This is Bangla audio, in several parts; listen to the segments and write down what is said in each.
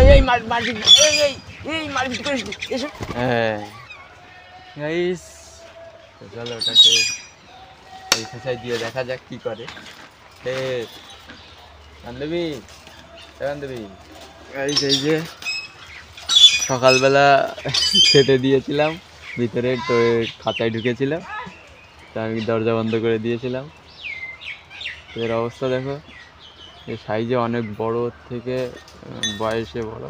এই মারপিট এই মারপিট করিস না, এসো। হ্যাঁ গাইস, চলো ওটাকে এই খাঁচায় দিয়ে দেখা যাক কি করে। বান্ধবী বান্ধবী, এই যে সকালবেলা খেতে দিয়েছিলাম, ভিতরে তো খাঁচায় ঢুকেছিল, তা আমি দরজা বন্ধ করে দিয়েছিলাম। এর অবস্থা দেখো, এর সাইজে অনেক বড়, ওর থেকে বয়সে বড়,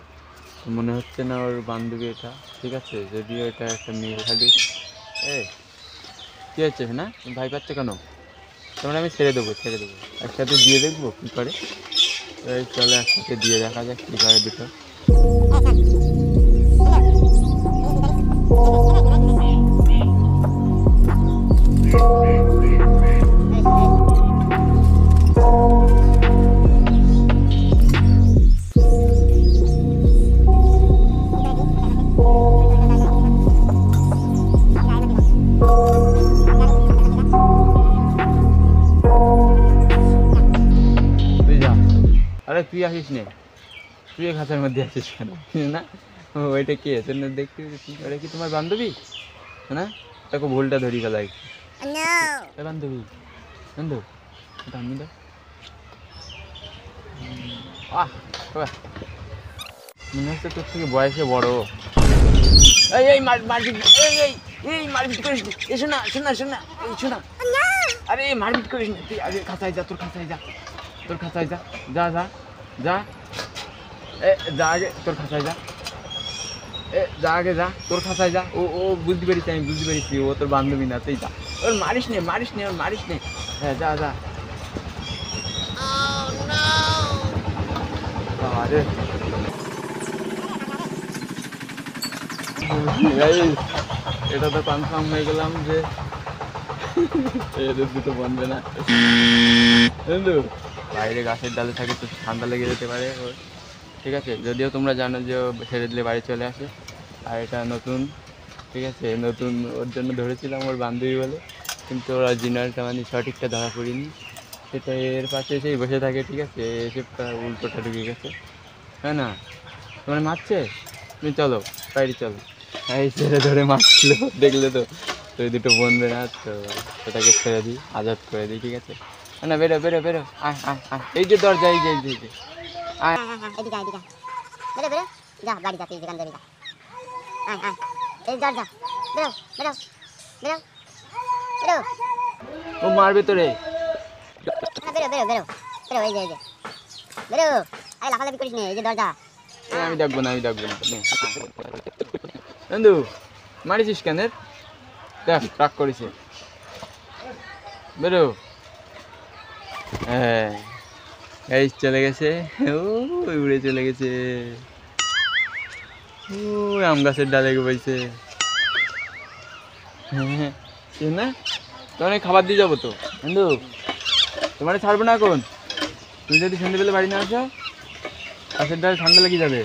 মনে হচ্ছে না ওর বান্ধবী এটা। ঠিক আছে, যদিও এটা একটা মেয়ে খালি। কী হচ্ছে না, ভাই পাচ্ছ কেন? তোমরা আমি ছেড়ে দেবো একসাথে দিয়ে দেখবো কী করে। এই চলো একসাথে দিয়ে দেখা যাক কী করে দুটো। আরে তুই আসিস নে, তুই খাঁচার মধ্যে আসিস কেন না? ওইটা কে তোর দেখতে? ওটা কি তোমার বান্ধবী না? তাকে ভুলটা ধরি ফেলাই। বান্ধবী বন্ধু, আমি তো মনে হচ্ছে তোর থেকে বয়সে বড়। এই মারপিট করিস না, এসো না, এসো না। আরে মারপিট করিস না, তুই আগে খাঁচায় যা, তোর খাঁচায় যা, যা যা যা, যা আগে তোর খাঁচায় যা, তোর খাঁচায় যা। ও বুঝতে পেরেছি, আমি বুঝতে পেরেছি, ও তোর বান্ধবী না, তুই যা। ওর মারিস নে। হ্যাঁ যা। আরে এটা তো কনফার্ম হয়ে গেলাম যে এদের দুটো বনবে না। বন্ধু, বাইরে গাছের ডালে থাকে তো ঠান্ডা লেগে যেতে পারে ওর। ঠিক আছে, যদিও তোমরা জানো যে ছেড়ে দিলে বাড়ি চলে আসে, আর এটা নতুন। ঠিক আছে, নতুন ওর জন্য ধরেছিলাম ওর বান্ধবী বলে, কিন্তু ওর অরিজিনালটা মানে সঠিকটা ধরা পড়িনি। সেটা এর পাশে এসেই বসে থাকে। ঠিক আছে, এসে উল্টোটা ঢুকে গেছে। হ্যাঁ না, তোমার মারছে, তুমি চলো বাইরে চলো। এই ছেড়ে ধরে মারছিল, দেখলে তো। তো এই দুটো বনবে না, তো ওটাকে ছেড়ে দিই, আজাদ করে দিই। ঠিক আছে না, বেরো আয়, এই যে দরজা, এই যে আয়, বেরো যা, বাড়ি যা, তুই যেখান যাবি যা, আয় এই দরজা, বেরো। ও মারবে তো রে, বেরো, এই যে বেরো, আয় লাফালাফি করিস নে, এই যে দরজা। আমি ডাকবো না বন্ধু, মারিছিস কেন? দেখ রাগ করেছে, বেরো। হ্যাঁ এই চলে গেছে, উড়ে চলে গেছে, আম গাছের ডালে বইছে। হ্যাঁ না, তোমার খাবার দিয়ে যাবো তো বন্ধু, তোমার ছাড়বো না এখন। তুমি যদি সন্ধ্যেবেলা বাড়ি না আসো, গাছের ডালে ঠান্ডা লেগে যাবে।